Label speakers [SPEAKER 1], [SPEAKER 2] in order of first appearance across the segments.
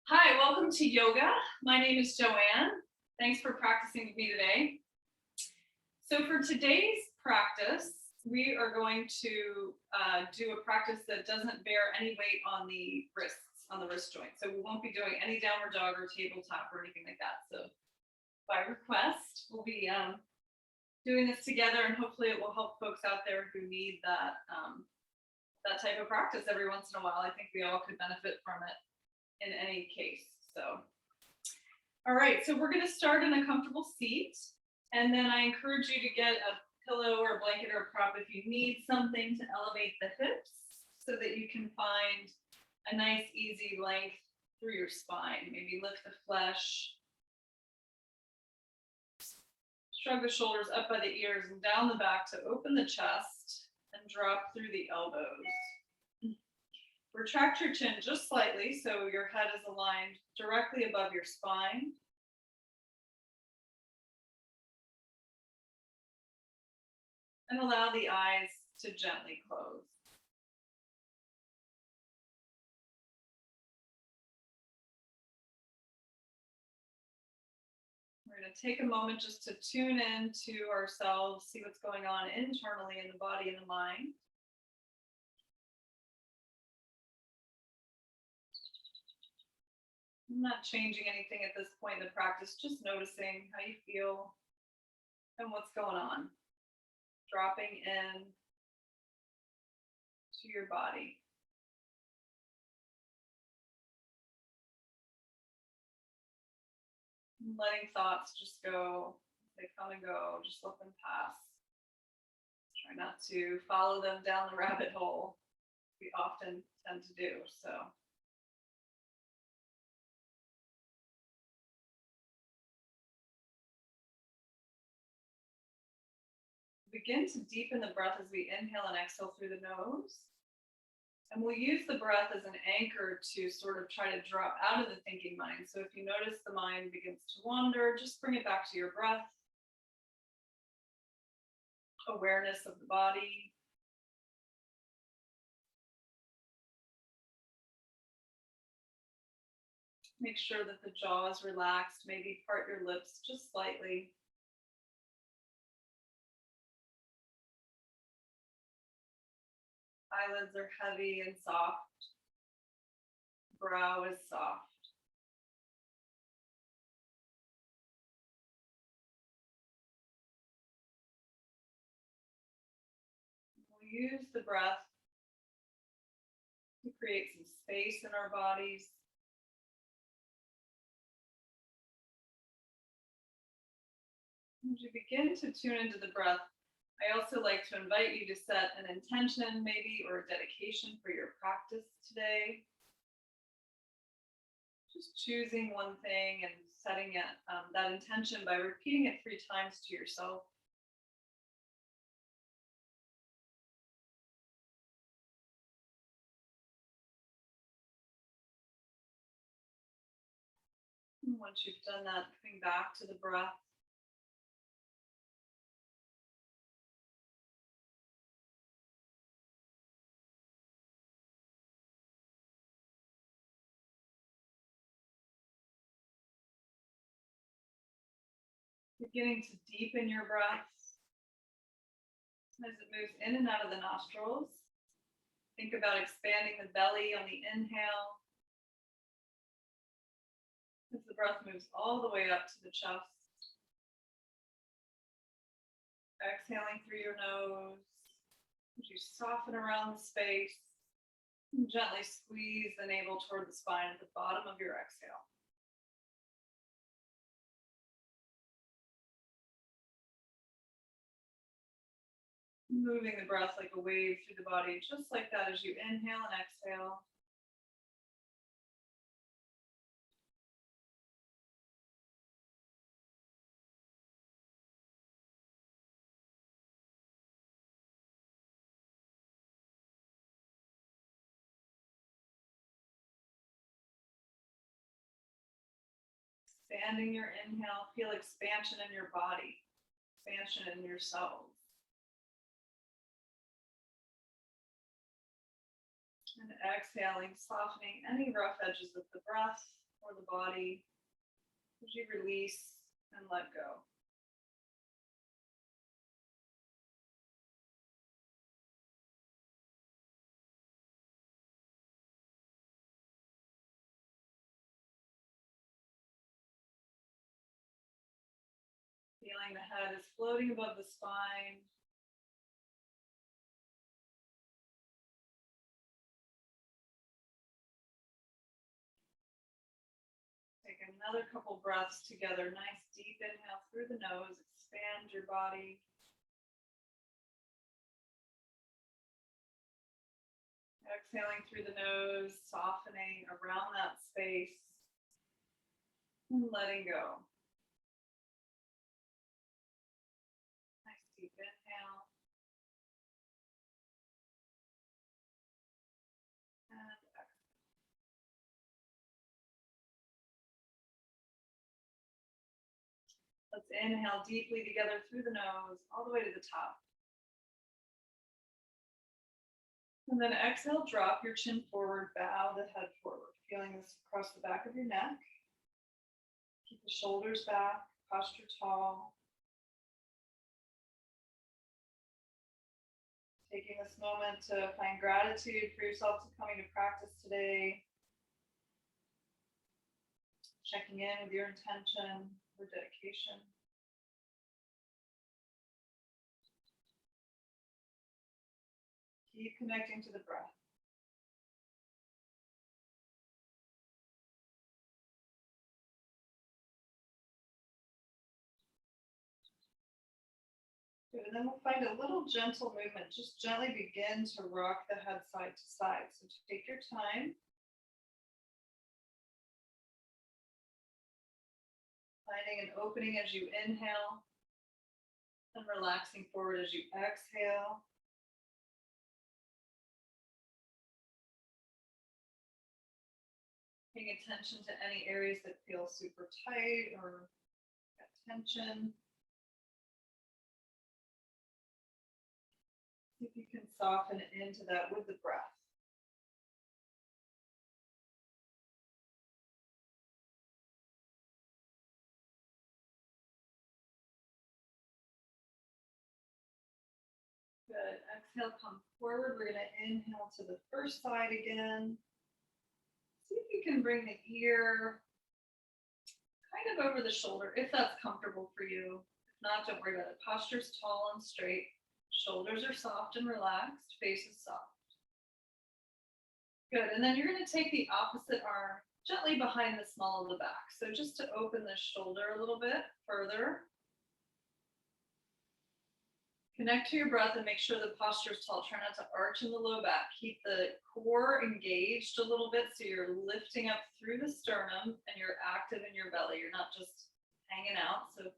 [SPEAKER 1] Hi, welcome to yoga. My name is Joanne. Thanks for practicing with me today. So for today's practice, we are going to do a practice that doesn't bear any weight on the wrists, on the wrist joint. So we won't be doing any downward dog or tabletop or anything like that. So by request, we'll be doing this together, and hopefully it will help folks out there who need that type of practice every once in a while. I think we all could benefit from it in any case. So, all right, so we're going to start in a comfortable seat, and then I encourage you to get a pillow or a blanket or a prop if you need something to elevate the hips so that you can find a nice easy length through your spine. Maybe lift the flesh, shrug the shoulders up by the ears and down the back to open the chest and drop through the elbows. Retract your chin just slightly so your head is aligned directly above your spine. And allow the eyes to gently close. We're going to take a moment just to tune in to ourselves, see what's going on internally in the body and the mind. I'm not changing anything at this point in the practice, just noticing how you feel and what's going on. Dropping in to your body. Letting thoughts just go. They come and go, just let them pass. Try not to follow them down the rabbit hole. We often tend to do so. Begin to deepen the breath as we inhale and exhale through the nose. And we'll use the breath as an anchor to sort of try to drop out of the thinking mind. So if you notice the mind begins to wander, just bring it back to your breath. Awareness of the body. Make sure that the jaw is relaxed. Maybe part your lips just slightly. Eyelids are heavy and soft. Brow is soft. We'll use the breath to create some space in our bodies. As you begin to tune into the breath, I also like to invite you to set an intention maybe or a dedication for your practice today. Just choosing one thing and setting it, that intention by repeating it 3 times to yourself. And once you've done that, coming back to the breath. Beginning to deepen your breath as it moves in and out of the nostrils. Think about expanding the belly on the inhale as the breath moves all the way up to the chest. Exhaling through your nose as you soften around the space and gently squeeze the navel toward the spine at the bottom of your exhale. Moving the breath like a wave through the body, just like that as you inhale and exhale. Expanding your inhale, feel expansion in your body, expansion in your cells. And exhaling, softening any rough edges of the breath or the body as you release and let go. Feeling the head is floating above the spine. Take another couple breaths together. Nice deep inhale through the nose. Expand your body. Exhaling through the nose, softening around that space. And letting go. Nice deep inhale. And exhale. Let's inhale deeply together through the nose, all the way to the top. And then exhale, drop your chin forward, bow the head forward. Feeling this across the back of your neck. Keep the shoulders back, posture tall. Taking this moment to find gratitude for yourself to coming to practice today. Checking in with your intention or dedication. Keep connecting to the breath. Good, and then we'll find a little gentle movement. Just gently begin to rock the head side to side. So take your time. Finding an opening as you inhale and relaxing forward as you exhale. Paying attention to any areas that feel super tight or got tension. See if you can soften into that with the breath. Good. Exhale, come forward. We're going to inhale to the first side again. See if you can bring the ear kind of over the shoulder, if that's comfortable for you. If not, don't worry about it. Posture's tall and straight. Shoulders are soft and relaxed. Face is soft. Good. And then you're going to take the opposite arm gently behind the small of the back. So just to open the shoulder a little bit further. Connect to your breath and make sure the posture is tall. Try not to arch in the low back. Keep the core engaged a little bit so you're lifting up through the sternum and you're active in your belly. You're not just hanging out. So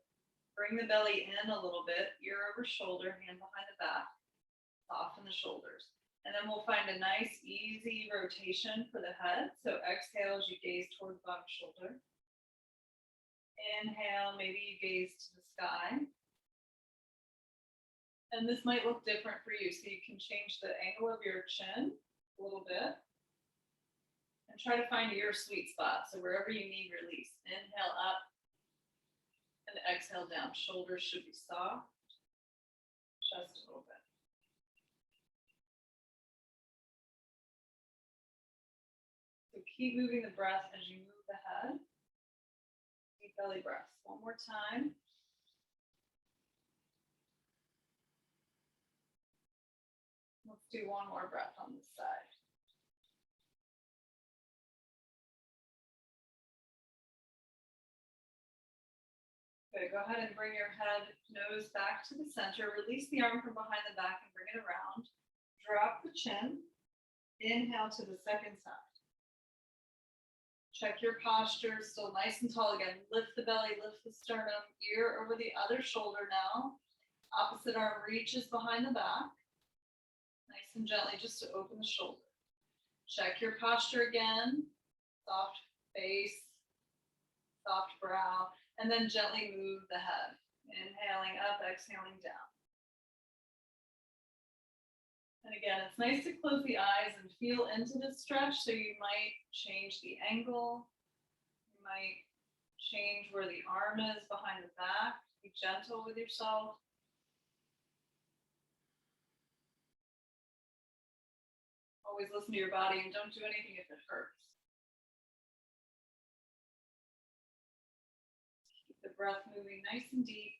[SPEAKER 1] bring the belly in a little bit, ear over shoulder, hand behind the back, soften the shoulders. And then we'll find a nice, easy rotation for the head. So exhale as you gaze toward the bottom shoulder. Inhale, maybe you gaze to the sky. And this might look different for you, so you can change the angle of your chin a little bit and try to find your sweet spot. So wherever you need release, inhale up and exhale down. Shoulders should be soft, chest open. So keep moving the breath as you move the head. Deep belly breaths. One more time. Let's do one more breath on this side. Good, go ahead and bring your head, nose back to the center. Release the arm from behind the back and bring it around. Drop the chin. Inhale to the second side. Check your posture, still nice and tall again. Lift the belly, lift the sternum, ear over the other shoulder now. Opposite arm reaches behind the back. Nice and gently just to open the shoulder. Check your posture again. Soft face, soft brow, and then gently move the head. Inhaling up, exhaling down. And again, it's nice to close the eyes and feel into the stretch, so you might change the angle. might change where the arm is behind the back. Be gentle with yourself. Always listen to your body and don't do anything if it hurts. Keep the breath moving nice and deep.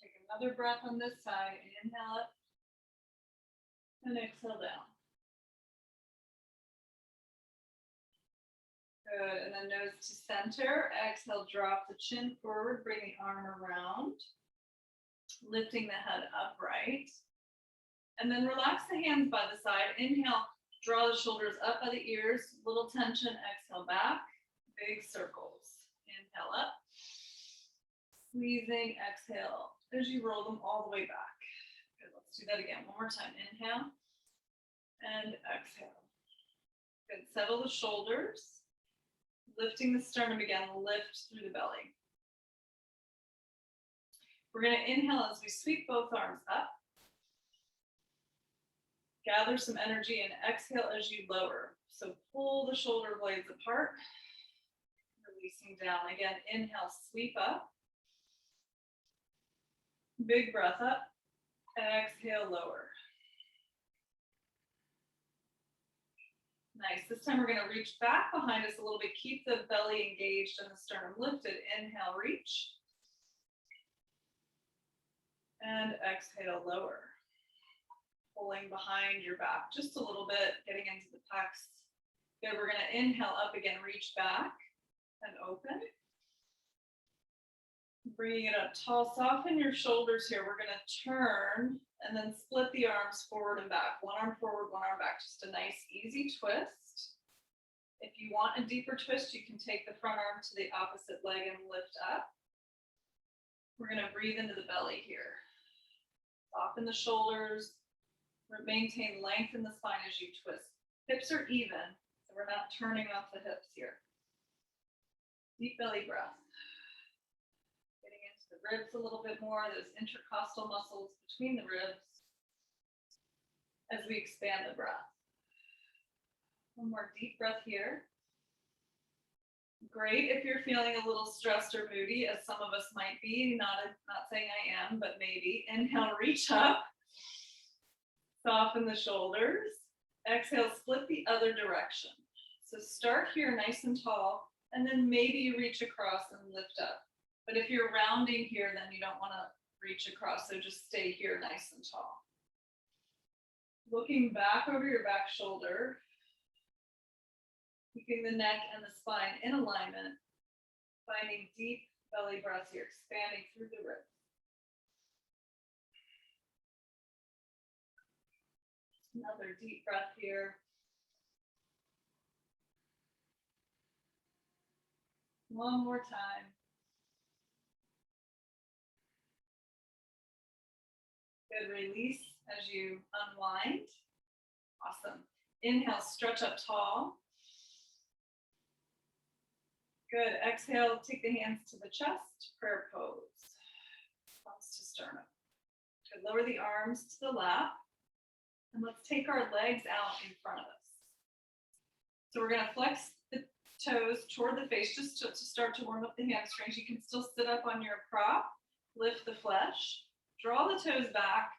[SPEAKER 1] Take another breath on this side. Inhale up and exhale down. Good, and then nose to center. Exhale, drop the chin forward, bring the arm around, lifting the head upright. And then relax the hands by the side. Inhale, draw the shoulders up by the ears, little tension. Exhale back, big circles. Inhale up, squeezing, exhale as you roll them all the way back. Good, let's do that again. One more time. Inhale and exhale. Good, settle the shoulders. Lifting the sternum again, lift through the belly. We're going to inhale as we sweep both arms up. Gather some energy and exhale as you lower. So pull the shoulder blades apart, releasing down. Again, inhale, sweep up. Big breath up. Exhale, lower. Nice. This time we're going to reach back behind us a little bit. Keep the belly engaged and the sternum lifted. Inhale, reach. And exhale, lower. Pulling behind your back just a little bit, getting into the pecs. Good. We're going to inhale up again, reach back and open. Bringing it up tall, soften your shoulders here. We're going to turn and then split the arms forward and back. One arm forward, one arm back. Just a nice, easy twist. If you want a deeper twist, you can take the front arm to the opposite leg and lift up. We're going to breathe into the belly here. Soften the shoulders. Maintain length in the spine as you twist. Hips are even, so we're not turning off the hips here. Deep belly breath. The ribs a little bit more, those intercostal muscles between the ribs as we expand the breath. One more deep breath here. Great if you're feeling a little stressed or moody, as some of us might be, not saying I am, but maybe. Inhale, reach up. Soften the shoulders. Exhale, split the other direction. So start here nice and tall, and then maybe you reach across and lift up. But if you're rounding here, then you don't want to reach across, so just stay here nice and tall. Looking back over your back shoulder, keeping the neck and the spine in alignment, finding deep belly breaths here, expanding through the ribs. Another deep breath here. One more time. Good, release as you unwind. Awesome. Inhale, stretch up tall. Good, exhale, take the hands to the chest, prayer pose. Thumbs to sternum. Good, lower the arms to the lap. And let's take our legs out in front of us. So we're gonna flex the toes toward the face just to start to warm up the hamstrings. You can still sit up on your prop, lift the flesh. Draw the toes back,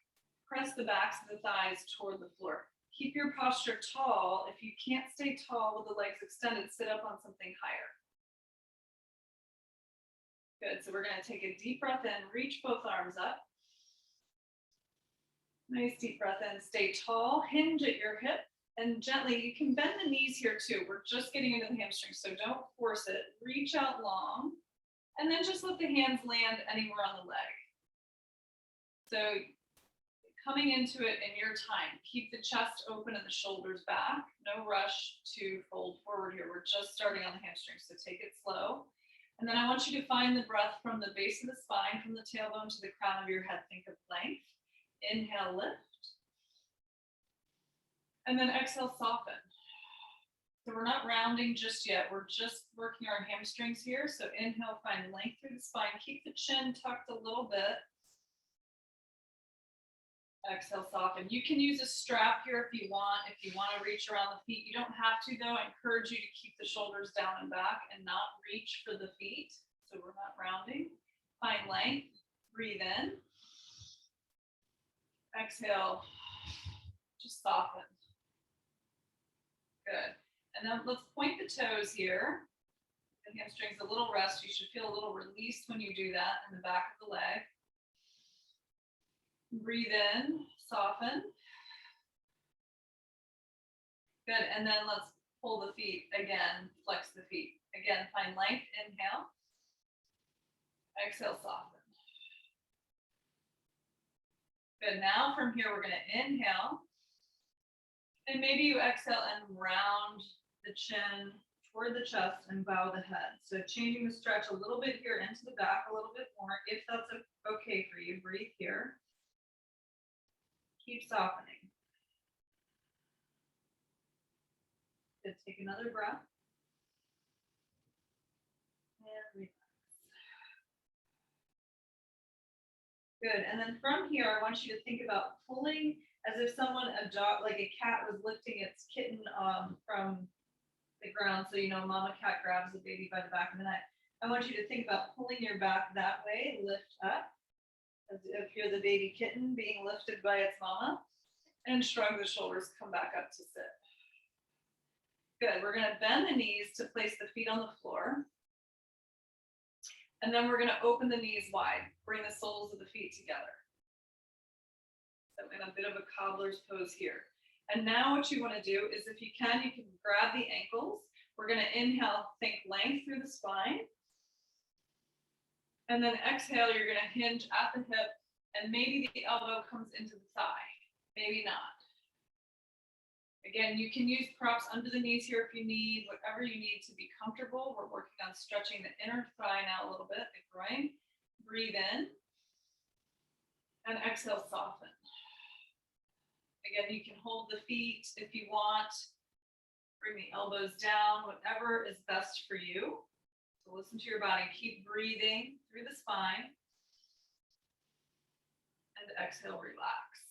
[SPEAKER 1] press the backs of the thighs toward the floor. Keep your posture tall. If you can't stay tall with the legs extended, sit up on something higher. Good, so we're gonna take a deep breath in, reach both arms up. Nice deep breath in, stay tall, hinge at your hip, and gently, you can bend the knees here too. We're just getting into the hamstrings, so don't force it. Reach out long, and then just let the hands land anywhere on the leg. So coming into it in your time, keep the chest open and the shoulders back. No rush to fold forward here. We're just starting on the hamstrings, so take it slow. And then I want you to find the breath from the base of the spine, from the tailbone to the crown of your head. Think of length. Inhale, lift. And then exhale, soften. So we're not rounding just yet. We're just working our hamstrings here. So inhale, find length through the spine. Keep the chin tucked a little bit. Exhale, soften. You can use a strap here if you want. If you want to reach around the feet, you don't have to though. I encourage you to keep the shoulders down and back and not reach for the feet. So we're not rounding. Find length. Breathe in. Exhale. Just soften. Good. And then let's point the toes here. The hamstrings, a little rest. You should feel a little release when you do that in the back of the leg. Breathe in, soften. Good, and then let's pull the feet again, flex the feet. Again, find length, inhale. Exhale, soften. Good, now from here we're gonna inhale. And maybe you exhale and round the chin toward the chest and bow the head. So changing the stretch a little bit here into the back a little bit more, if that's okay for you. Breathe here. Keep softening. Good. Take another breath. And relax. Good. And then from here, I want you to think about pulling as if someone, a dog, like a cat was lifting its kitten from the ground. So, you know, mama cat grabs the baby by the back of the neck. I want you to think about pulling your back that way, lift up, as if you're the baby kitten being lifted by its mama. And shrug the shoulders, come back up to sit. Good, we're gonna bend the knees to place the feet on the floor. And then we're gonna open the knees wide, bring the soles of the feet together. So in a bit of a cobbler's pose here. And now what you wanna do is if you can grab the ankles. We're gonna inhale, think length through the spine. And then exhale, you're gonna hinge at the hip and maybe the elbow comes into the thigh. Maybe not. Again, you can use props under the knees here if you need, whatever you need to be comfortable. We're working on stretching the inner thigh now a little bit, the groin. Breathe in. And exhale, soften. Again, you can hold the feet if you want. Bring the elbows down, whatever is best for you. So listen to your body. Keep breathing through the spine. And exhale, relax.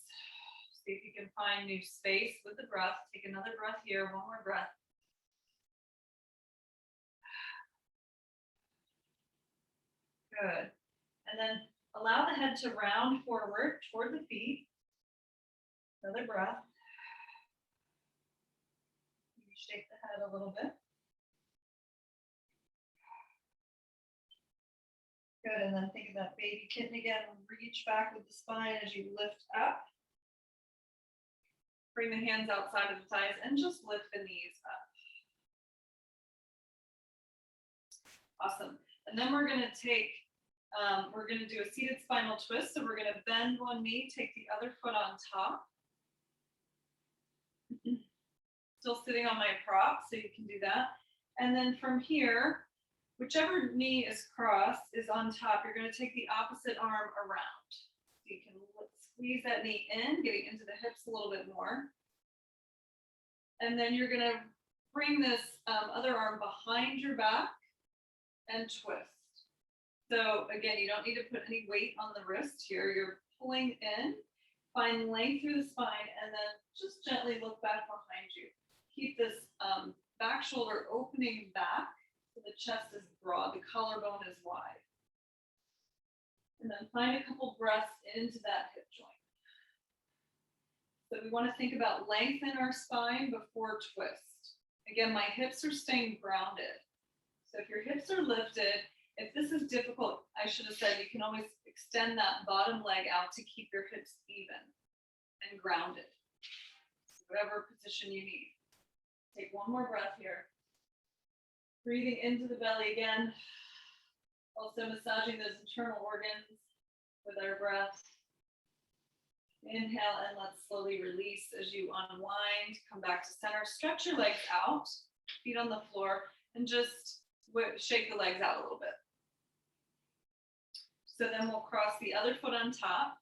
[SPEAKER 1] See if you can find new space with the breath. Take another breath here, one more breath. Good. And then allow the head to round forward toward the feet. Another breath. Maybe shake the head a little bit. Good, and then think of that baby kitten again. Reach back with the spine as you lift up. Bring the hands outside of the thighs and just lift the knees up. Awesome. And then we're gonna do a seated spinal twist. So we're gonna bend one knee, take the other foot on top. Still sitting on my prop, so you can do that. And then from here, whichever knee is crossed is on top, you're gonna take the opposite arm around. So you can squeeze that knee in, getting into the hips a little bit more. And then you're gonna bring this other arm behind your back and twist. So again, you don't need to put any weight on the wrist here. You're pulling in, find length through the spine, and then just gently look back behind you. Keep this back shoulder opening back so the chest is broad, the collarbone is wide. And then find a couple breaths into that hip joint. So we want to think about length in our spine before twist. Again, my hips are staying grounded. So if your hips are lifted, if this is difficult, I should have said you can always extend that bottom leg out to keep your hips even and grounded. Whatever position you need. Take one more breath here. Breathing into the belly again. Also massaging those internal organs with our breath. Inhale and let's slowly release as you unwind. Come back to center. Stretch your legs out, feet on the floor, and just shake the legs out a little bit. So then we'll cross the other foot on top.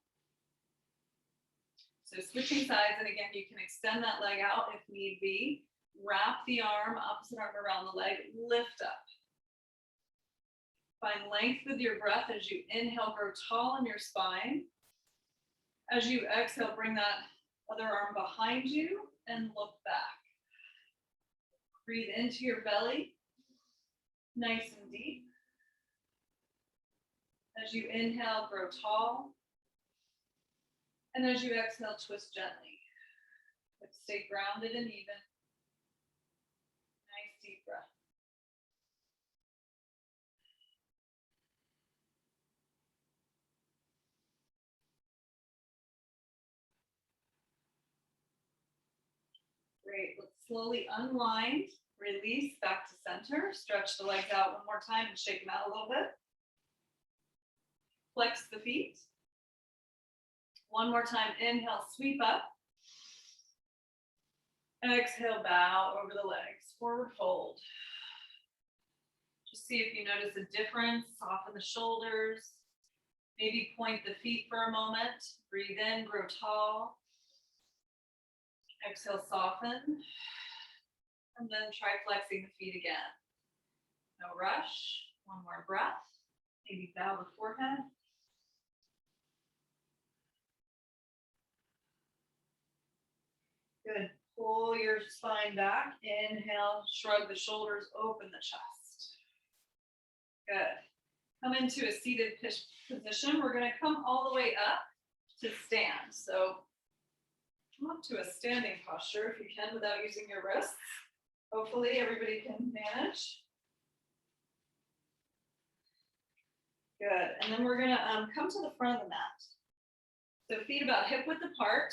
[SPEAKER 1] So switching sides, and again, you can extend that leg out if need be. Wrap the arm, opposite arm around the leg, lift up. Find length with your breath as you inhale, grow tall in your spine. As you exhale, bring that other arm behind you and look back. Breathe into your belly, nice and deep. As you inhale, grow tall. And as you exhale, twist gently. But stay grounded and even. Nice deep breath. Great. Let's slowly unwind, release back to center. Stretch the legs out one more time and shake them out a little bit. Flex the feet. One more time. Inhale, sweep up. Exhale, bow over the legs. Forward fold. Just see if you notice a difference. Soften the shoulders. Maybe point the feet for a moment. Breathe in, grow tall. Exhale, soften. And then try flexing the feet again. No rush. One more breath. Maybe bow the forehead. Good. Pull your spine back. Inhale, shrug the shoulders, open the chest. Good. Come into a seated position. We're going to come all the way up to stand. So come up to a standing posture if you can without using your wrists. Hopefully everybody can manage. Good. And then we're going to come to the front of the mat. So feet about hip width apart.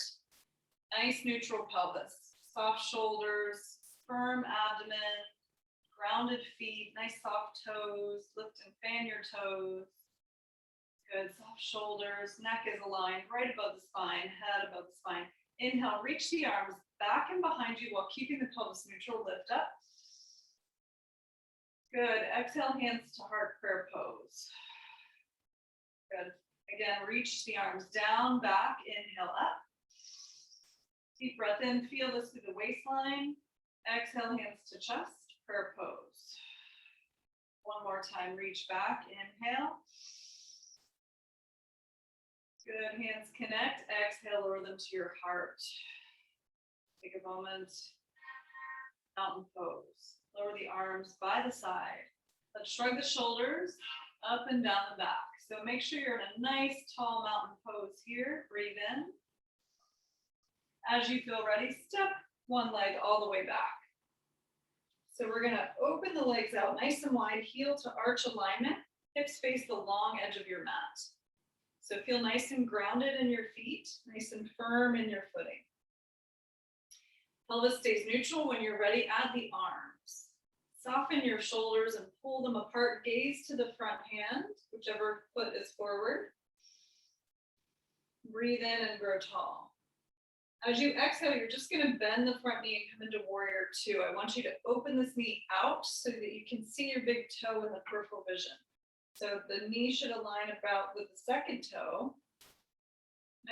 [SPEAKER 1] Nice neutral pelvis. Soft shoulders, firm abdomen, grounded feet, nice soft toes. Lift and fan your toes. Good. Soft shoulders. Neck is aligned right above the spine, head above the spine. Inhale, reach the arms back and behind you while keeping the pelvis neutral. Lift up. Good. Exhale, hands to heart prayer pose. Good. Again, reach the arms down, back, inhale up. Deep breath in, feel this through the waistline. Exhale, hands to chest, prayer pose. One more time, reach back, inhale. Good, hands connect. Exhale, lower them to your heart. Take a moment. Mountain pose. Lower the arms by the side. Let's shrug the shoulders up and down the back. So make sure you're in a nice tall mountain pose here. Breathe in. As you feel ready, step one leg all the way back. So we're going to open the legs out nice and wide, heel to arch alignment. Hips face the long edge of your mat. So feel nice and grounded in your feet, nice and firm in your footing. Pelvis stays neutral. When you're ready, add the arms. Soften your shoulders and pull them apart. Gaze to the front hand, whichever foot is forward. Breathe in and grow tall. As you exhale, you're just going to bend the front knee and come into warrior two. I want you to open this knee out so that you can see your big toe in the peripheral vision. So the knee should align about with the second toe.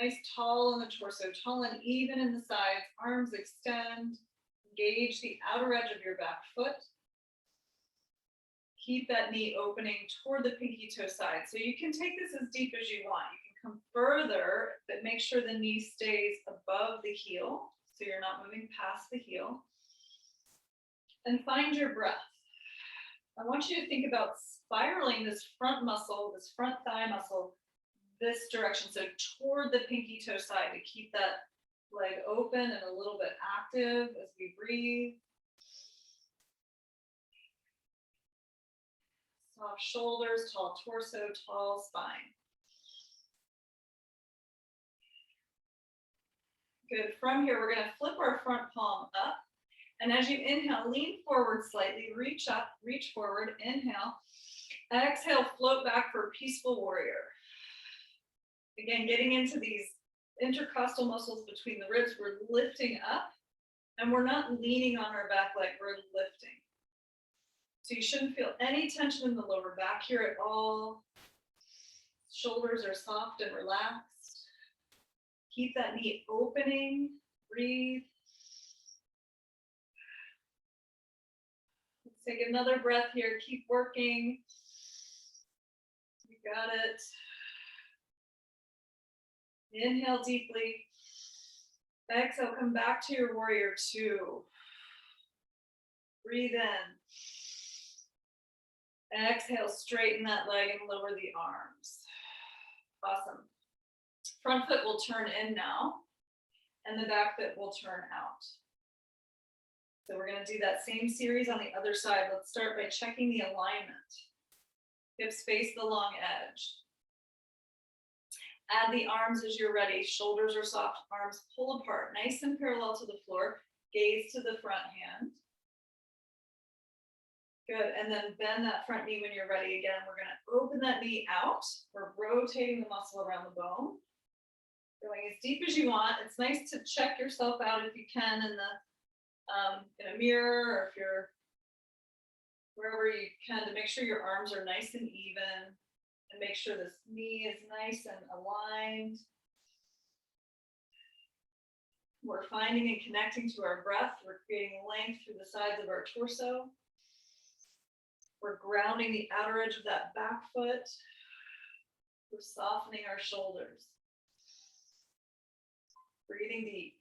[SPEAKER 1] Nice tall in the torso, tall and even in the sides. Arms extend. Engage the outer edge of your back foot. Keep that knee opening toward the pinky toe side. So you can take this as deep as you want. You can come further, but make sure the knee stays above the heel. So you're not moving past the heel. And find your breath. I want you to think about spiraling this front muscle, this front thigh muscle, this direction. So toward the pinky toe side to keep that leg open and a little bit active as we breathe. Soft shoulders, tall torso, tall spine. Good. From here, we're going to flip our front palm up. And as you inhale, lean forward slightly, reach up, reach forward, inhale. Exhale, float back for peaceful warrior. Again, getting into these intercostal muscles between the ribs, we're lifting up and we're not leaning on our back leg, we're lifting. So you shouldn't feel any tension in the lower back here at all. Shoulders are soft and relaxed. Keep that knee opening, breathe. Let's take another breath here, keep working. You got it. Inhale deeply. Exhale, come back to your warrior two. Breathe in. Exhale, straighten that leg and lower the arms. Awesome. Front foot will turn in now, and the back foot will turn out. So we're going to do that same series on the other side. Let's start by checking the alignment. Hips face the long edge. Add the arms as you're ready. Shoulders are soft, arms pull apart, nice and parallel to the floor. Gaze to the front hand. Good, and then bend that front knee when you're ready. Again, we're gonna open that knee out. We're rotating the muscle around the bone. Going as deep as you want. It's nice to check yourself out if you can in a mirror, or if you're wherever you can, to make sure your arms are nice and even, and make sure this knee is nice and aligned. We're finding and connecting to our breath. We're creating length through the sides of our torso. We're grounding the outer edge of that back foot. We're softening our shoulders. Breathing deep.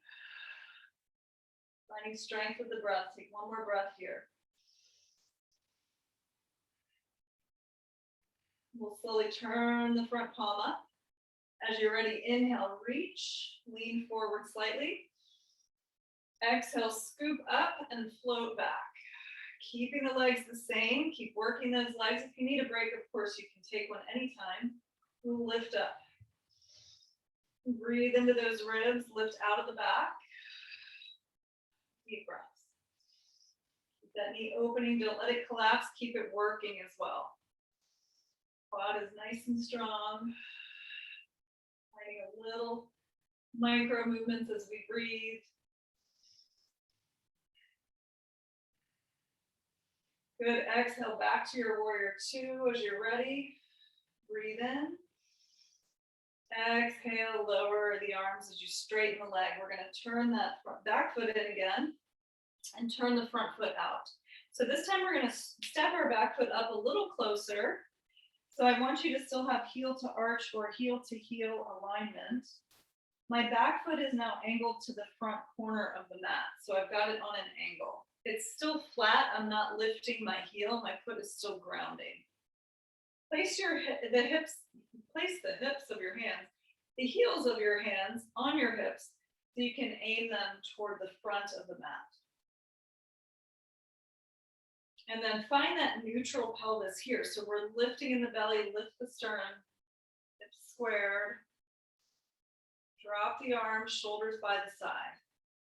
[SPEAKER 1] Finding strength with the breath. Take one more breath here. We'll slowly turn the front palm up. As you're ready, inhale, reach, lean forward slightly. Exhale, scoop up and float back. Keeping the legs the same, keep working those legs. If you need a break, of course, you can take one anytime. We'll lift up. Breathe into those ribs, lift out of the back. Deep breaths. Keep that knee opening, don't let it collapse, keep it working as well. Quad is nice and strong. Finding a little micro movements as we breathe. Good, exhale back to your warrior two as you're ready. Breathe in. Exhale, lower the arms as you straighten the leg. We're gonna turn that back foot in again and turn the front foot out. So this time we're gonna step our back foot up a little closer. So I want you to still have heel to arch or heel to heel alignment. My back foot is now angled to the front corner of the mat. So I've got it on an angle. It's still flat. I'm not lifting my heel. My foot is still grounding. Place the hips of your hands, the heels of your hands on your hips, so you can aim them toward the front of the mat. And then find that neutral pelvis here. So we're lifting in the belly, lift the sternum, hips squared. Drop the arms, shoulders by the side.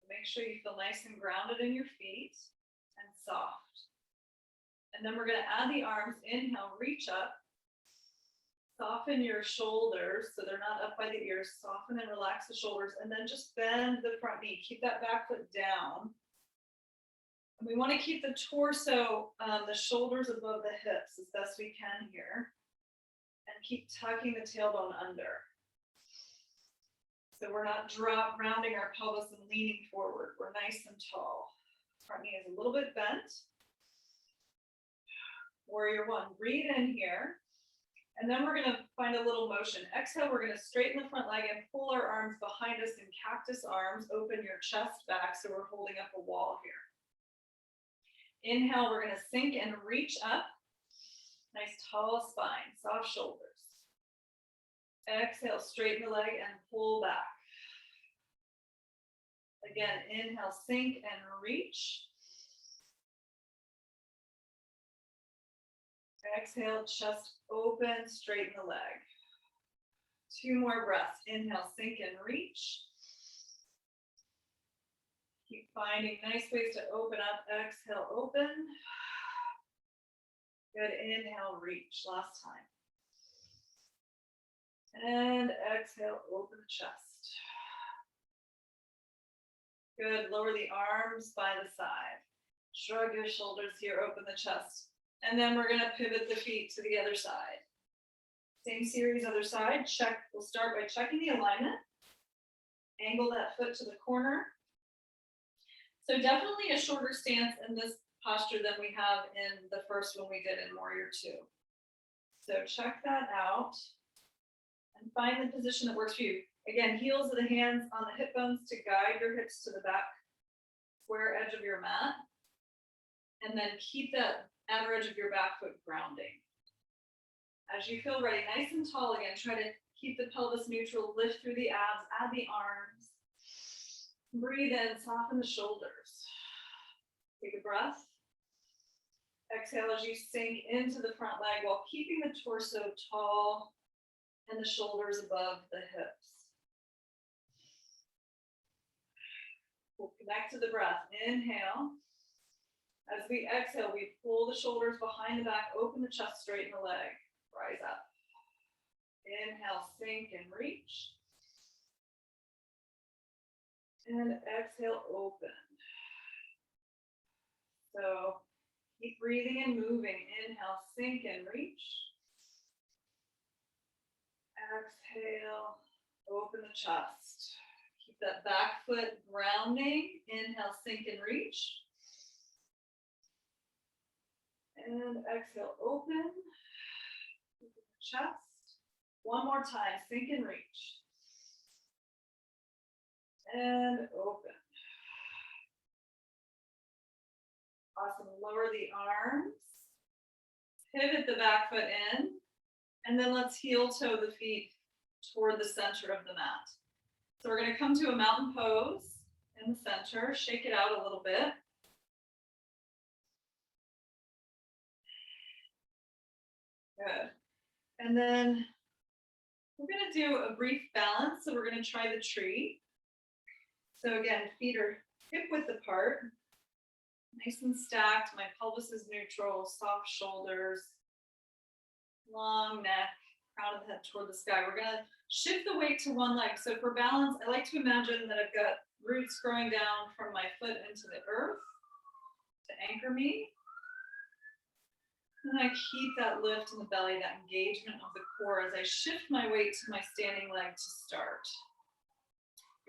[SPEAKER 1] Make sure you feel nice and grounded in your feet and soft. And then we're going to add the arms. Inhale, reach up. Soften your shoulders so they're not up by the ears. Soften and relax the shoulders. And then just bend the front knee. Keep that back foot down. And we want to keep the torso, the shoulders above the hips as best we can here. And keep tucking the tailbone under. So we're not rounding our pelvis and leaning forward. We're nice and tall. Front knee is a little bit bent. Warrior one, breathe in here. And then we're gonna find a little motion. Exhale, we're gonna straighten the front leg and pull our arms behind us in cactus arms. Open your chest back so we're holding up a wall here. Inhale, we're gonna sink and reach up. Nice tall spine, soft shoulders. Exhale, straighten the leg and pull back. Again, inhale, sink and reach. Exhale, chest open, straighten the leg. Two more breaths. Inhale, sink and reach. Keep finding nice ways to open up. Exhale, open. Good, inhale, reach. Last time. And exhale, open the chest. Good, lower the arms by the side. Shrug your shoulders here, open the chest. And then we're gonna pivot the feet to the other side. Same series, other side. Check, we'll start by checking the alignment. Angle that foot to the corner. So definitely a shorter stance in this posture than we have in the first one we did in Warrior Two. So check that out. And find the position that works for you. Again, heels of the hands on the hip bones to guide your hips to the back square edge of your mat. And then keep that outer edge of your back foot grounding. As you feel ready, nice and tall again, try to keep the pelvis neutral, lift through the abs, add the arms. Breathe in, soften the shoulders. Take a breath. Exhale as you sink into the front leg while keeping the torso tall and the shoulders above the hips. We'll connect to the breath. Inhale. As we exhale, we pull the shoulders behind the back, open the chest, straighten the leg. Rise up. Inhale, sink and reach. And exhale, open. So keep breathing and moving. Inhale, sink and reach. Exhale, open the chest. Keep that back foot grounding. Inhale, sink and reach. And exhale, open. Open the chest. One more time, sink and reach. And open. Awesome. Lower the arms. Pivot the back foot in. And then let's heel toe the feet toward the center of the mat. So we're going to come to a mountain pose in the center. Shake it out a little bit. Good. And then we're going to do a brief balance. So we're going to try the tree. So again, feet are hip width apart, nice and stacked. My pelvis is neutral, soft shoulders, long neck, crown of the head toward the sky. We're going to shift the weight to one leg. So for balance, I like to imagine that I've got roots growing down from my foot into the earth to anchor me. And I keep that lift in the belly, that engagement of the core as I shift my weight to my standing leg to start.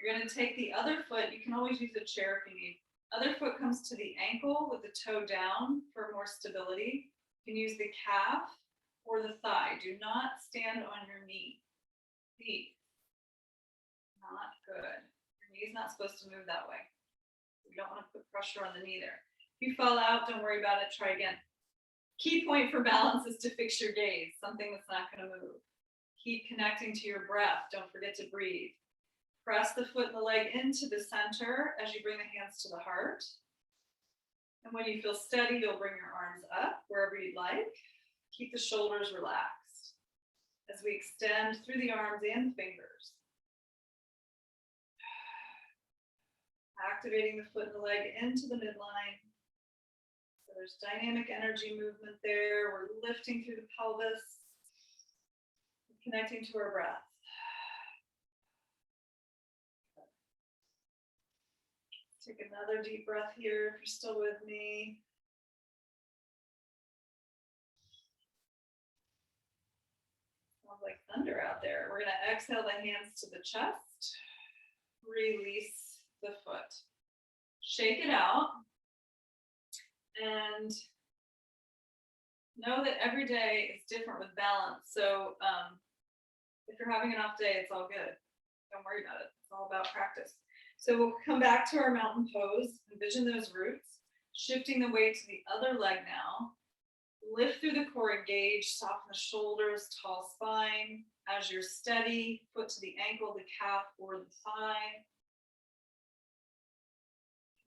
[SPEAKER 1] You're going to take the other foot. You can always use a chair if you need. Other foot comes to the ankle with the toe down for more stability. You can use the calf or the thigh. Do not stand on your knee. Feet. Not good. Your knee is not supposed to move that way. You don't want to put pressure on the knee there. If you fall out, don't worry about it. Try again. Key point for balance is to fix your gaze, something that's not going to move. Keep connecting to your breath. Don't forget to breathe. Press the foot and the leg into the center as you bring the hands to the heart. And when you feel steady, you'll bring your arms up wherever you'd like. Keep the shoulders relaxed as we extend through the arms and the fingers. Activating the foot and the leg into the midline. So there's dynamic energy movement there. We're lifting through the pelvis, connecting to our breath. Take another deep breath here if you're still with me. Sounds like thunder out there. We're going to exhale the hands to the chest. Release the foot. Shake it out. And know that every day is different with balance. So if you're having an off day, it's all good. Don't worry about it. It's all about practice. So we'll come back to our mountain pose. Envision those roots. Shifting the weight to the other leg now. Lift through the core, engage, soften the shoulders, tall spine. As you're steady, foot to the ankle, the calf, or the thigh.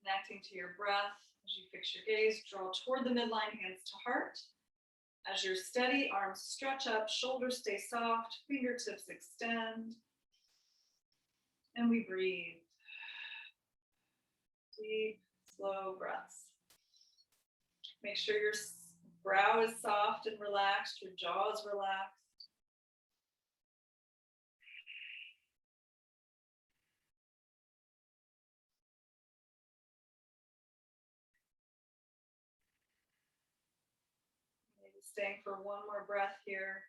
[SPEAKER 1] Connecting to your breath. As you fix your gaze, draw toward the midline, hands to heart. As you're steady, arms stretch up, shoulders stay soft, fingertips extend. And we breathe. Deep, slow breaths. Make sure your brow is soft and relaxed, your jaw is relaxed. Maybe staying for one more breath here.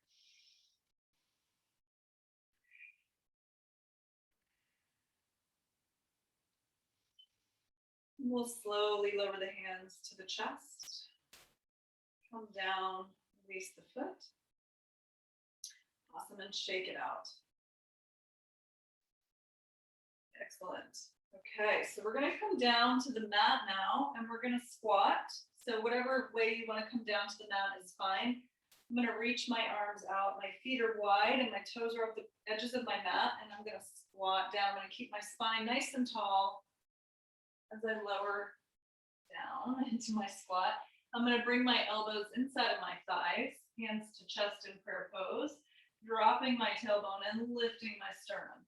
[SPEAKER 1] We'll slowly lower the hands to the chest. Come down, release the foot. Awesome, and shake it out. Excellent. Okay, so we're going to come down to the mat now and we're going to squat. So whatever way you want to come down to the mat is fine. I'm going to reach my arms out. My feet are wide and my toes are up the edges of my mat, and I'm going to squat down. I'm going to keep my spine nice and tall as I lower down into my squat. I'm going to bring my elbows inside of my thighs, hands to chest in prayer pose, dropping my tailbone and lifting my sternum.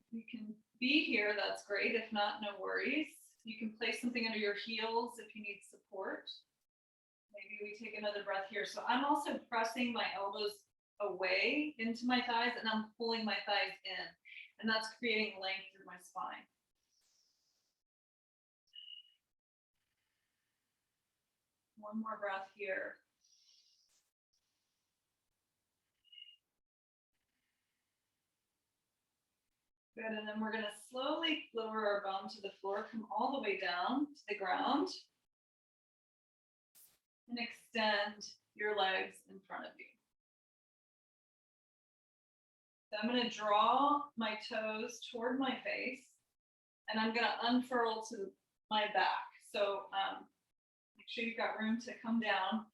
[SPEAKER 1] You can be here, that's great. If not, no worries. You can place something under your heels if you need support. Maybe we take another breath here. So I'm also pressing my elbows away into my thighs, and I'm pulling my thighs in. And that's creating length through my spine. One more breath here. Good, and then we're going to slowly lower our bum to the floor, come all the way down to the ground, and extend your legs in front of you. So I'm going to draw my toes toward my face, and I'm going to unfurl to my back. So make sure you've got room to come down.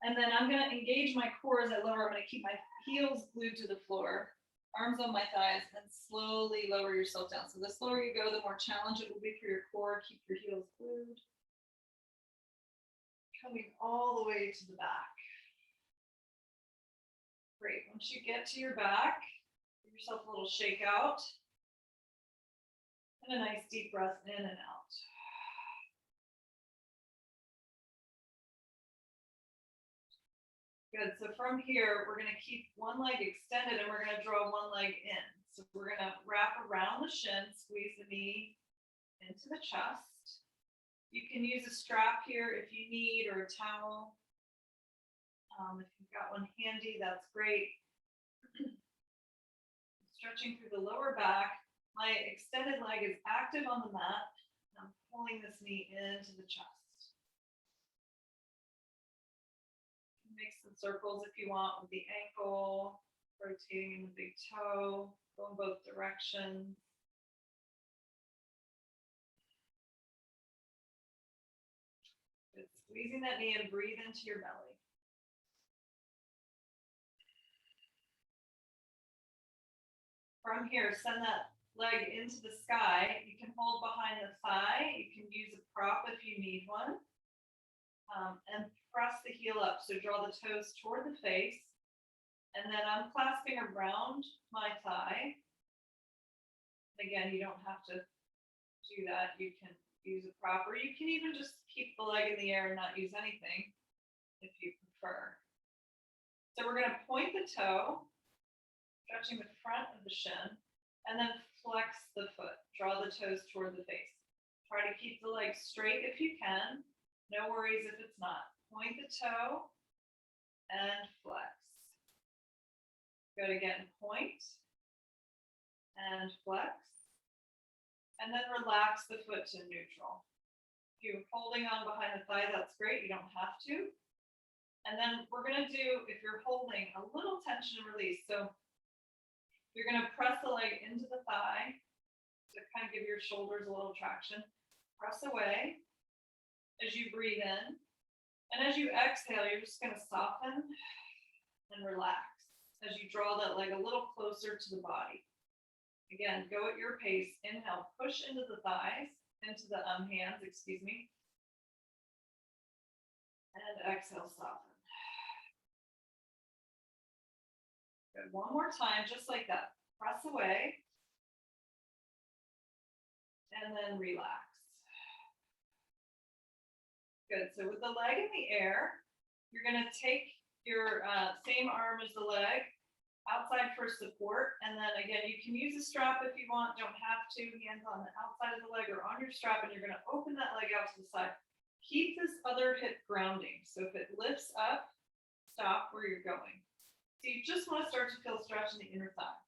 [SPEAKER 1] And then I'm going to engage my core as I lower. I'm going to keep my heels glued to the floor, arms on my thighs, and slowly lower yourself down. So the slower you go, the more challenge it will be for your core. Keep your heels glued. Coming all the way to the back. Great. Once you get to your back, give yourself a little shake out. And a nice deep breath in and out. Good, so from here, we're gonna keep one leg extended and we're gonna draw one leg in. So we're gonna wrap around the shin, squeeze the knee into the chest. You can use a strap here if you need, or a towel. If you've got one handy, that's great. Stretching through the lower back. My extended leg is active on the mat. And I'm pulling this knee into the chest. Make some circles if you want with the ankle, rotating the big toe, going both directions. Good. Squeezing that knee and breathe into your belly. From here, send that leg into the sky. You can hold behind the thigh. You can use a prop if you need one. And press the heel up. So draw the toes toward the face. And then I'm clasping around my thigh. Again, you don't have to do that. You can use a prop, or you can even just keep the leg in the air and not use anything if you prefer. So we're going to point the toe, stretching the front of the shin, and then flex the foot. Draw the toes toward the face. Try to keep the leg straight if you can. No worries if it's not. Point the toe and flex. Good, again, point and flex. And then relax the foot to neutral. If you're holding on behind the thigh, that's great. You don't have to. And then we're going to do, if you're holding, a little tension and release. So you're going to press the leg into the thigh to kind of give your shoulders a little traction. Press away as you breathe in. And as you exhale, you're just going to soften and relax as you draw that leg a little closer to the body. Again, go at your pace. Inhale, push into the thighs, into the hands, excuse me. And exhale, soften. Good, one more time, just like that. Press away. And then relax. Good, so with the leg in the air, you're gonna take your same arm as the leg outside for support. And then again, you can use a strap if you want, don't have to. Hands on the outside of the leg or on your strap, and you're gonna open that leg out to the side. Keep this other hip grounding. So if it lifts up, stop where you're going. So you just wanna start to feel stretch in the inner thigh.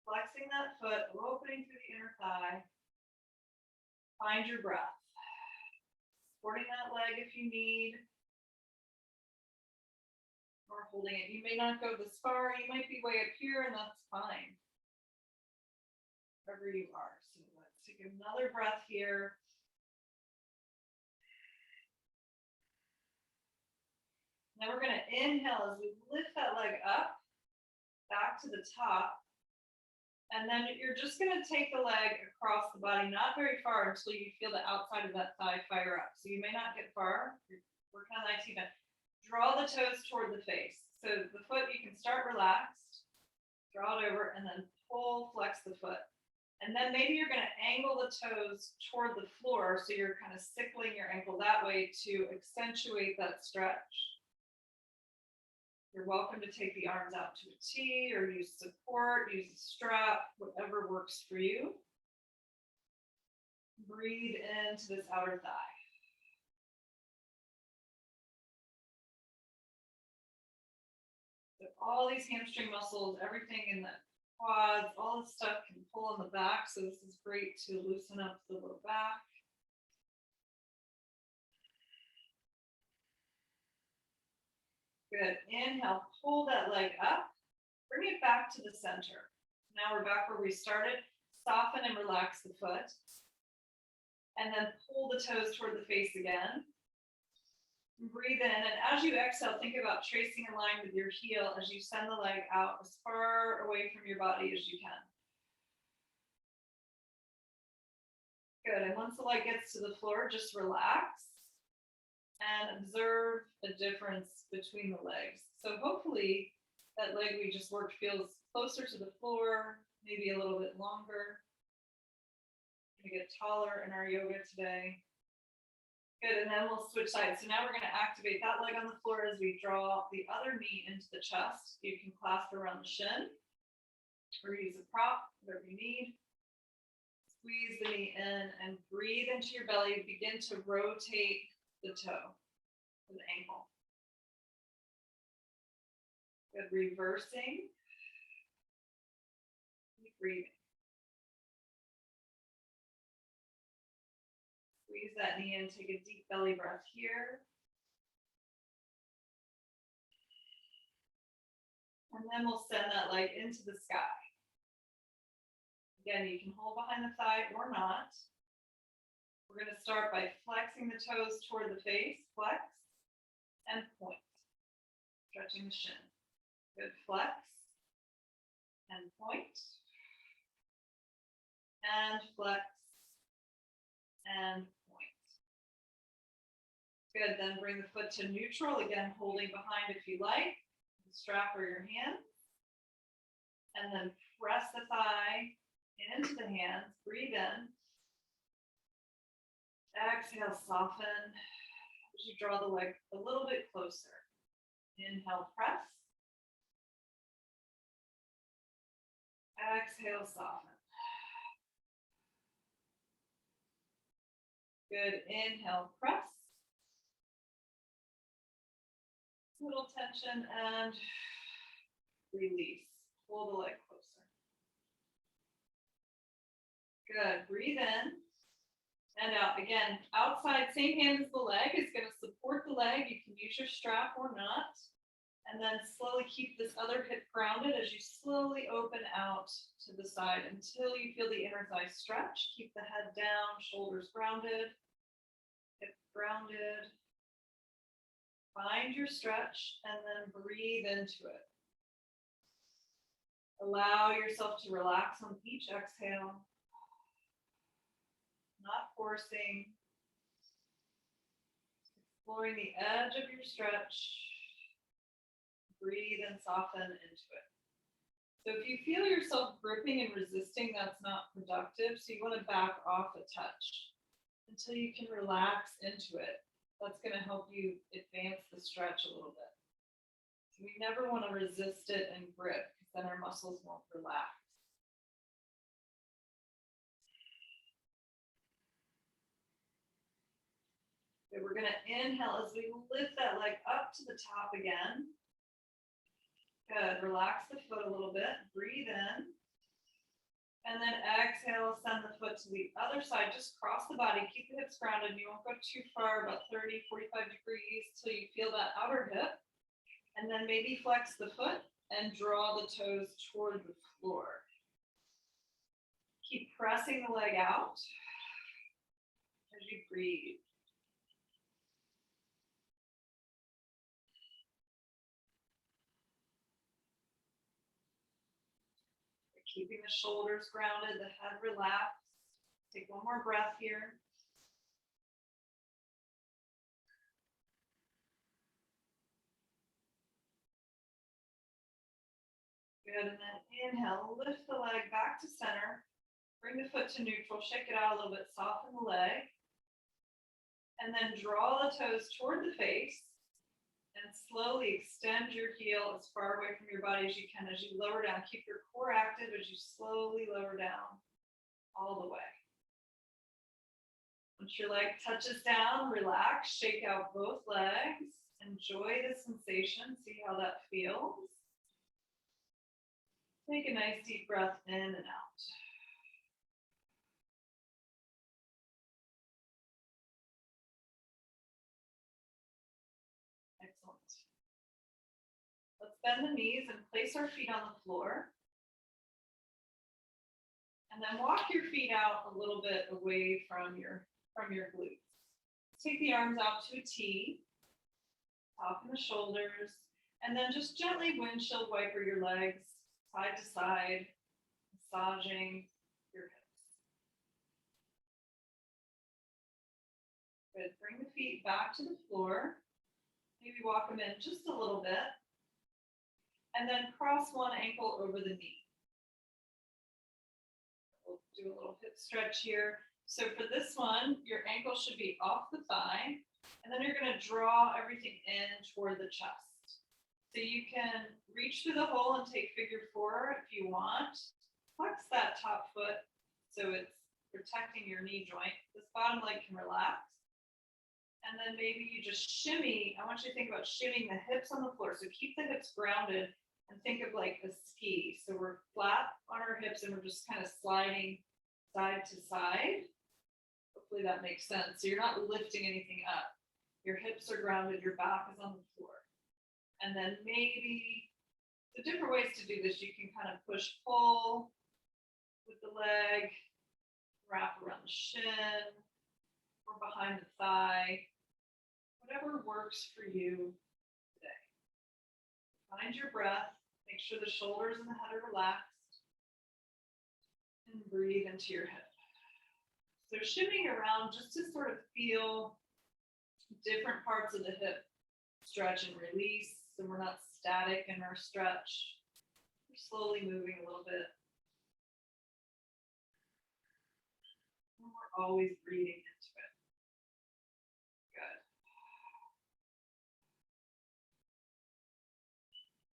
[SPEAKER 1] Flexing that foot, opening through the inner thigh. Find your breath. Supporting that leg if you need, or holding it. You may not go this far, you might be way up here, and that's fine. wherever you are. So let's take another breath here. Now we're going to inhale as we lift that leg up, back to the top. And then you're just going to take the leg across the body, not very far until you feel the outside of that thigh fire up. So you may not get far. You're working on the IT bend. Draw the toes toward the face. So the foot, you can start relaxed, draw it over, and then pull, flex the foot. And then maybe you're going to angle the toes toward the floor. So you're kind of sickling your ankle that way to accentuate that stretch. You're welcome to take the arms out to a T or use support, use a strap, whatever works for you. Breathe into this outer thigh. So all these hamstring muscles, everything in the quads, all this stuff can pull on the back. So this is great to loosen up the low back. Good. Inhale, pull that leg up, bring it back to the center. Now we're back where we started. Soften and relax the foot. And then pull the toes toward the face again. Breathe in, and as you exhale, think about tracing a line with your heel as you send the leg out as far away from your body as you can. Good. And once the leg gets to the floor, just relax and observe the difference between the legs. So hopefully that leg we just worked feels closer to the floor, maybe a little bit longer. We're gonna get taller in our yoga today. Good, and then we'll switch sides. So now we're gonna activate that leg on the floor as we draw the other knee into the chest. You can clasp around the shin or use a prop, whatever you need. Squeeze the knee in and breathe into your belly. Begin to rotate the toe, the ankle. Good, reversing. Keep breathing. Squeeze that knee in, take a deep belly breath here. And then we'll send that leg into the sky. Again, you can hold behind the thigh or not. We're going to start by flexing the toes toward the face, flex, and point. Stretching the shin. Good, flex, and point, and flex, and point. Good, then bring the foot to neutral, again, holding behind if you like, the strap or your hands. And then press the thigh into the hands, breathe in. Exhale, soften as you draw the leg a little bit closer. Inhale, press. Exhale, soften. Good, inhale, press. Little tension and release. Pull the leg closer. Good, breathe in. And out. Again, outside, same hand as the leg is going to support the leg. You can use your strap or not. And then slowly keep this other hip grounded as you slowly open out to the side until you feel the inner thigh stretch. Keep the head down, shoulders grounded, hip grounded. Find your stretch and then breathe into it. Allow yourself to relax on each exhale. Not forcing, exploring the edge of your stretch. Breathe and soften into it. So if you feel yourself gripping and resisting, that's not productive. So you want to back off a touch until you can relax into it. That's going to help you advance the stretch a little bit. So we never want to resist it and grip because then our muscles won't relax. Okay, we're going to inhale as we lift that leg up to the top again. Good. Relax the foot a little bit. Breathe in. And then exhale, send the foot to the other side. Just cross the body. Keep the hips grounded. You won't go too far, about 30, 45 degrees till you feel that outer hip. And then maybe flex the foot and draw the toes toward the floor. Keep pressing the leg out as you breathe. Keeping the shoulders grounded, the head relaxed. Take one more breath here. Good, and then inhale, lift the leg back to center. Bring the foot to neutral, shake it out a little bit, soften the leg. And then draw the toes toward the face. And slowly extend your heel as far away from your body as you can as you lower down. Keep your core active as you slowly lower down all the way. Once your leg touches down, relax, shake out both legs. Enjoy the sensation, see how that feels. Take a nice deep breath in and out. Excellent. Let's bend the knees and place our feet on the floor. And then walk your feet out a little bit away from your glutes. Take the arms out to a T, soften the shoulders, and then just gently windshield wiper your legs side to side, massaging your hips. Good. Bring the feet back to the floor. Maybe walk them in just a little bit. And then cross one ankle over the knee. We'll do a little hip stretch here. So for this one, your ankle should be off the thigh, and then you're going to draw everything in toward the chest. So you can reach through the hole and take figure 4 if you want. Flex that top foot so it's protecting your knee joint. This bottom leg can relax. And then maybe you just shimmy. I want you to think about shimmying the hips on the floor. So keep the hips grounded and think of like a ski. So we're flat on our hips and we're just kind of sliding side to side. Hopefully that makes sense. So you're not lifting anything up. Your hips are grounded, your back is on the floor. And then maybe the different ways to do this, you can kind of push pull with the leg, wrap around the shin or behind the thigh, whatever works for you today. Find your breath, make sure the shoulders and the head are relaxed, and breathe into your hip. So shimmying around just to sort of feel different parts of the hip stretch and release, so we're not static in our stretch. We're slowly moving a little bit. And we're always breathing into it.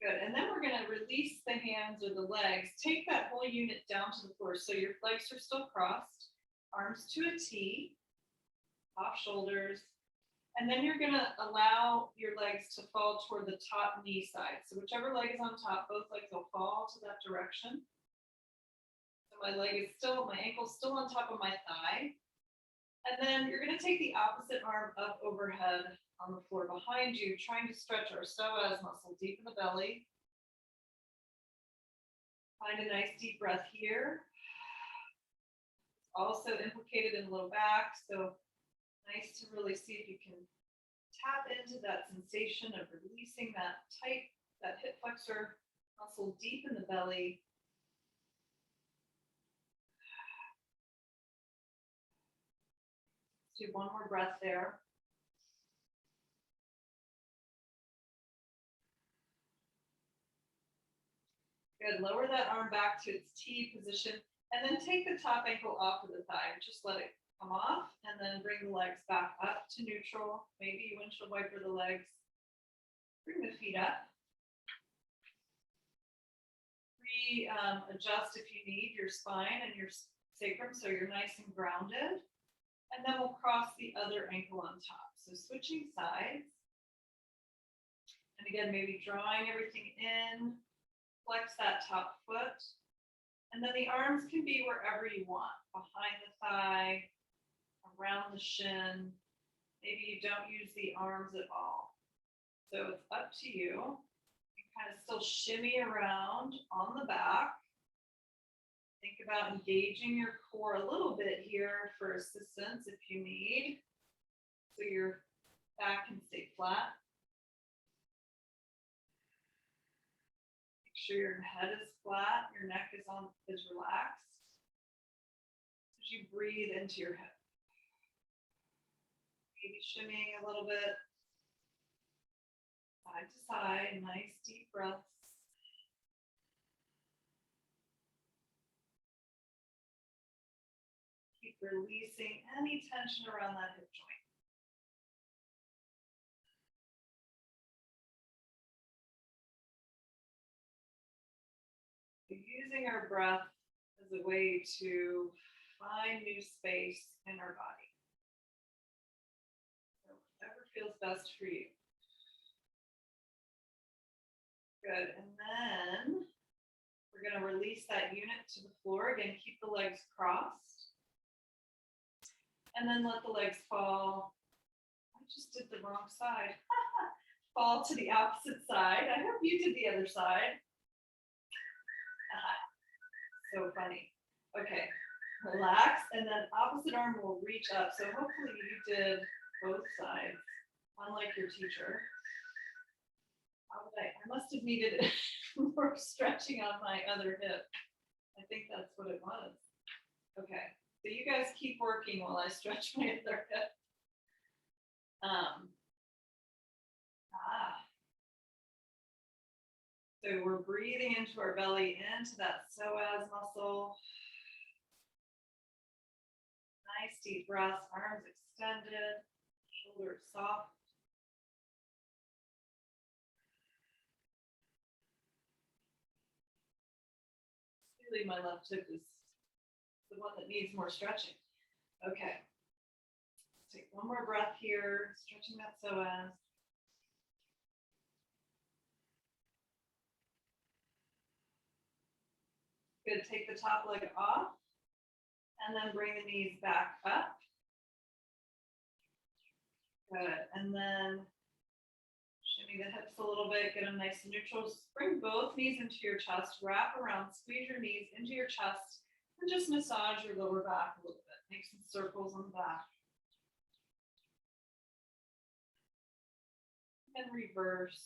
[SPEAKER 1] Good. And then we're going to release the hands or the legs. Take that whole unit down to the floor. So your legs are still crossed, arms to a T, off shoulders. And then you're going to allow your legs to fall toward the top knee side. So whichever leg is on top, both legs will fall to that direction. So my ankle's still on top of my thigh. And then you're going to take the opposite arm up overhead on the floor behind you, trying to stretch our psoas muscle deep in the belly. Find a nice deep breath here. Also implicated in the low back, so nice to really see if you can tap into that sensation of releasing that hip flexor muscle deep in the belly. Let's do one more breath there. Good. Lower that arm back to its T position, and then take the top ankle off of the thigh. Just let it come off, and then bring the legs back up to neutral. Maybe you windshield wiper the legs. Bring the feet up. Adjust if you need your spine and your sacrum so you're nice and grounded. And then we'll cross the other ankle on top. So switching sides. And again, maybe drawing everything in. Flex that top foot. And then the arms can be wherever you want. Behind the thigh, around the shin. Maybe you don't use the arms at all. So it's up to you. You kind of still shimmy around on the back. Think about engaging your core a little bit here for assistance if you need, so your back can stay flat. Make sure your head is flat, your neck is relaxed. As you breathe into your hip, maybe shimmying a little bit, side to side, nice deep breaths. Keep releasing any tension around that hip joint. Using our breath as a way to find new space in our body. So whatever feels best for you. Good. And then we're going to release that unit to the floor. Again, keep the legs crossed. And then let the legs fall. I just did the wrong side. Fall to the opposite side. I hope you did the other side. So funny. Okay, relax, and then opposite arm will reach up. So hopefully you did both sides, unlike your teacher. I must have needed more stretching on my other hip. I think that's what it was. Okay, so you guys keep working while I stretch my other hip. So we're breathing into our belly, into that psoas muscle. Nice deep breaths, arms extended, shoulders soft. Really, my left hip is the one that needs more stretching. Okay. Let's take one more breath here, stretching that psoas. Good, take the top leg off and then bring the knees back up. Good, and then shimmy the hips a little bit, get them nice and neutral. Bring both knees into your chest, wrap around, squeeze your knees into your chest, and just massage your lower back a little bit. Make some circles on the back. And reverse.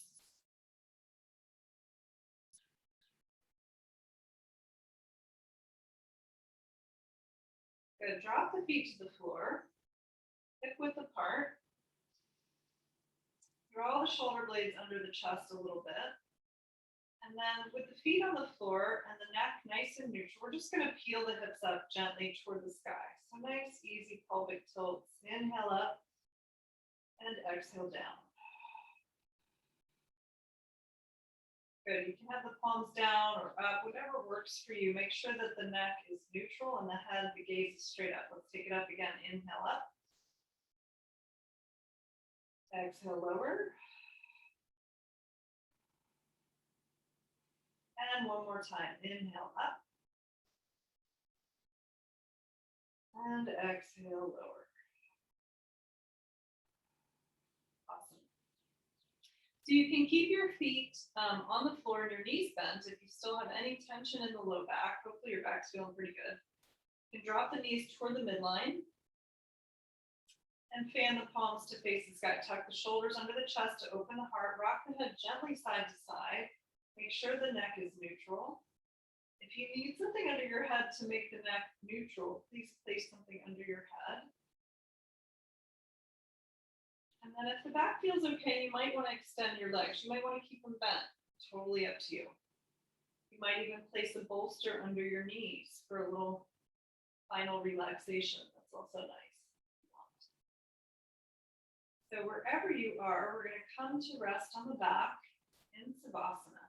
[SPEAKER 1] Good, drop the feet to the floor, hip width apart. Draw the shoulder blades under the chest a little bit. And then with the feet on the floor and the neck nice and neutral, we're just going to peel the hips up gently toward the sky. So nice, easy pelvic tilts. Inhale up and exhale down. Good, you can have the palms down or up, whatever works for you. Make sure that the neck is neutral and the head, the gaze is straight up. Let's take it up again. Inhale up. Exhale, lower. And one more time. Inhale up. And exhale, lower. Awesome. So you can keep your feet on the floor and your knees bent if you still have any tension in the low back. Hopefully your back's feeling pretty good. You can drop the knees toward the midline and fan the palms to face the sky. Tuck the shoulders under the chest to open the heart. Rock the head gently side to side. Make sure the neck is neutral. If you need something under your head to make the neck neutral, please place something under your head. And then if the back feels okay, you might want to extend your legs. You might want to keep them bent. Totally up to you. You might even place a bolster under your knees for a little final relaxation. That's also nice. So wherever you are, we're going to come to rest on the back in Savasana.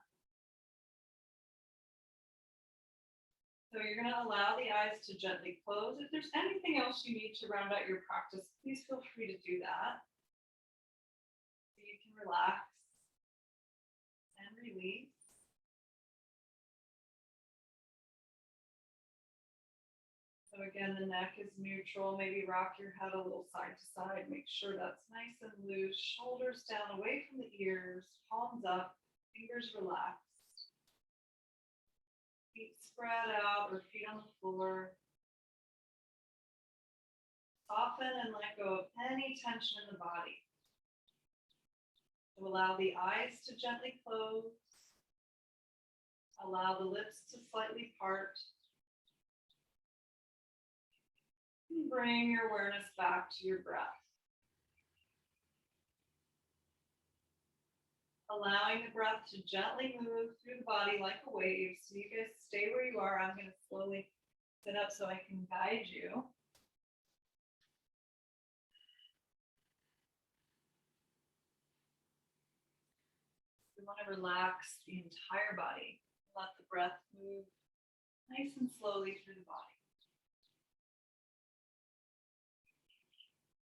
[SPEAKER 1] So you're going to allow the eyes to gently close. If there's anything else you need to round out your practice, please feel free to do that. So you can relax and release. So again, the neck is neutral. Maybe rock your head a little side to side. Make sure that's nice and loose. Shoulders down away from the ears, palms up, fingers relaxed. Feet spread out or feet on the floor. Soften and let go of any tension in the body. So allow the eyes to gently close. Allow the lips to slightly part. And bring your awareness back to your breath. Allowing the breath to gently move through the body like a wave. So you guys stay where you are. I'm going to slowly sit up so I can guide you. We want to relax the entire body. Let the breath move nice and slowly through the body.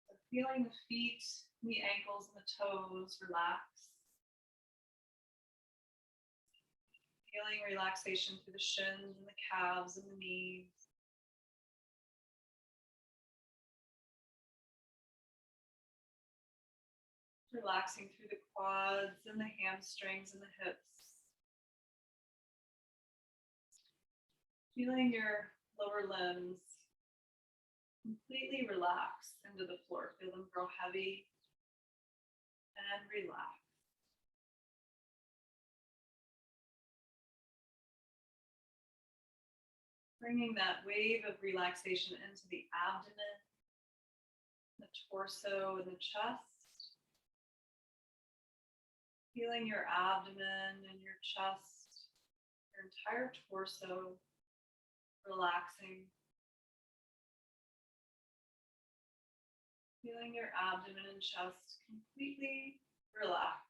[SPEAKER 1] So feeling the feet, the ankles, and the toes relax. Feeling relaxation through the shins and the calves and the knees. Relaxing through the quads and the hamstrings and the hips. Feeling your lower limbs completely relax into the floor. Feel them grow heavy and relax. Bringing that wave of relaxation into the abdomen, the torso, and the chest. Feeling your abdomen and your chest, your entire torso relaxing. Feeling your abdomen and chest completely relax.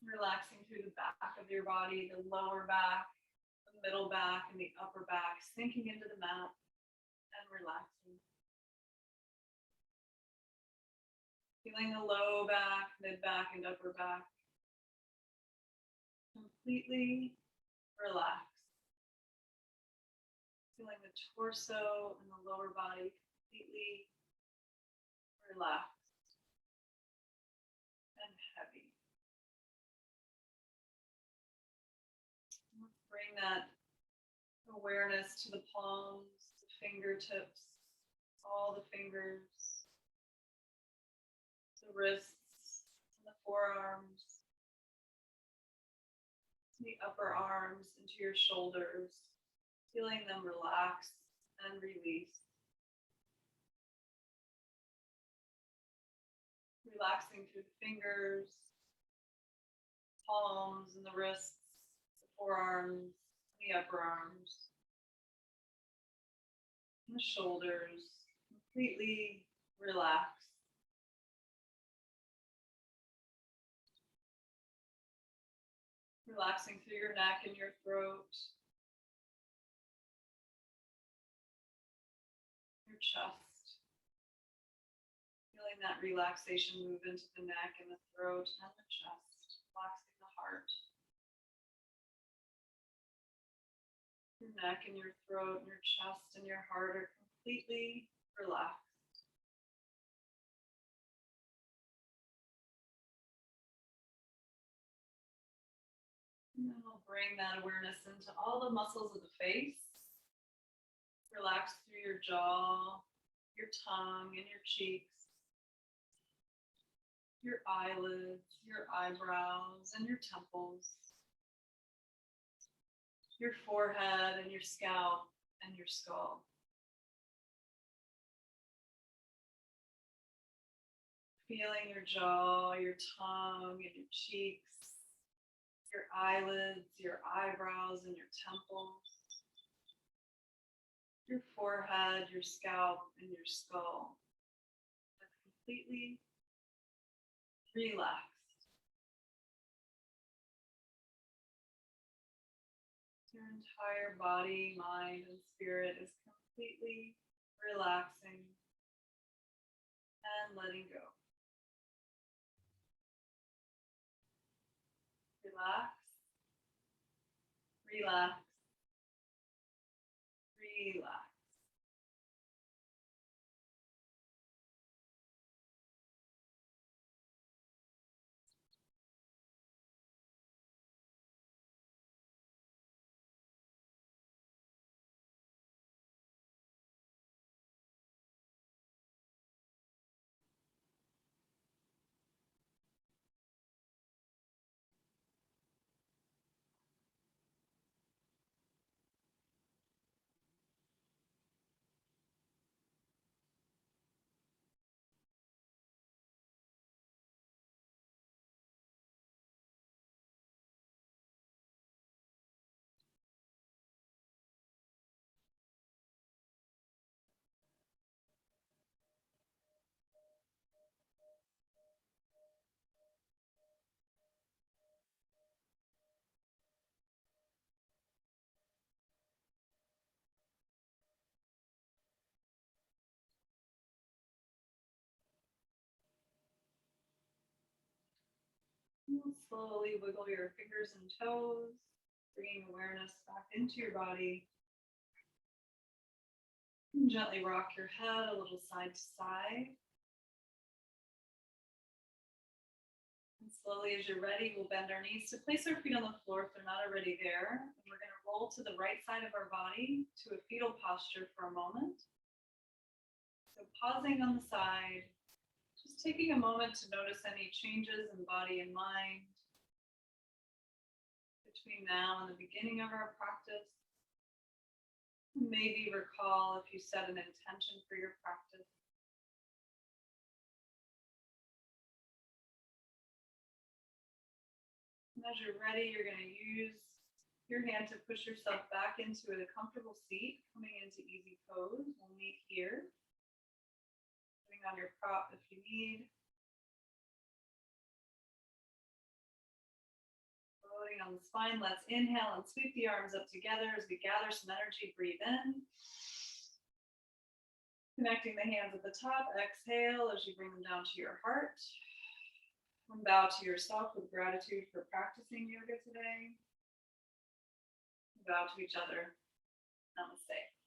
[SPEAKER 1] Relaxing through the back of your body, the lower back, the middle back, and the upper back, sinking into the mat and relaxing. Feeling the low back, mid back, and upper back completely relaxed. Feeling the torso and the lower body completely relaxed and heavy. Let's bring that awareness to the palms, the fingertips, all the fingers, the wrists, and the forearms, the upper arms into your shoulders, feeling them relax and release. Relaxing through the fingers, palms, and the wrists, the forearms, and the upper arms, and the shoulders, completely relaxed. Relaxing through your neck and your throat, your chest. Feeling that relaxation move into the neck and the throat and the chest, relaxing the heart. Your neck and your throat and your chest and your heart are completely relaxed. And then we'll bring that awareness into all the muscles of the face. Relax through your jaw, your tongue, and your cheeks, your eyelids, your eyebrows, and your temples, your forehead, and your scalp, and your skull. Feeling your jaw, your tongue, and your cheeks, your eyelids, your eyebrows, and your temples, your forehead, your scalp, and your skull are completely relaxed. Your entire body, mind, and spirit is completely relaxing and letting go. Relax, relax, relax. slowly wiggle your fingers and toes, bringing awareness back into your body. And gently rock your head a little side to side. And slowly, as you're ready, we'll bend our knees to place our feet on the floor if they're not already there. And we're going to roll to the right side of our body to a fetal posture for a moment. So pausing on the side, just taking a moment to notice any changes in body and mind between now and the beginning of our practice. Maybe recall if you set an intention for your practice. And as you're ready, you're going to use your hand to push yourself back into a comfortable seat, coming into easy pose. We'll meet here. Putting on your prop if you need. Floating on the spine. Let's inhale and sweep the arms up together as we gather some energy. Breathe in. Connecting the hands at the top. Exhale as you bring them down to your heart. And bow to yourself with gratitude for practicing yoga today. Bow to each other. Namaste.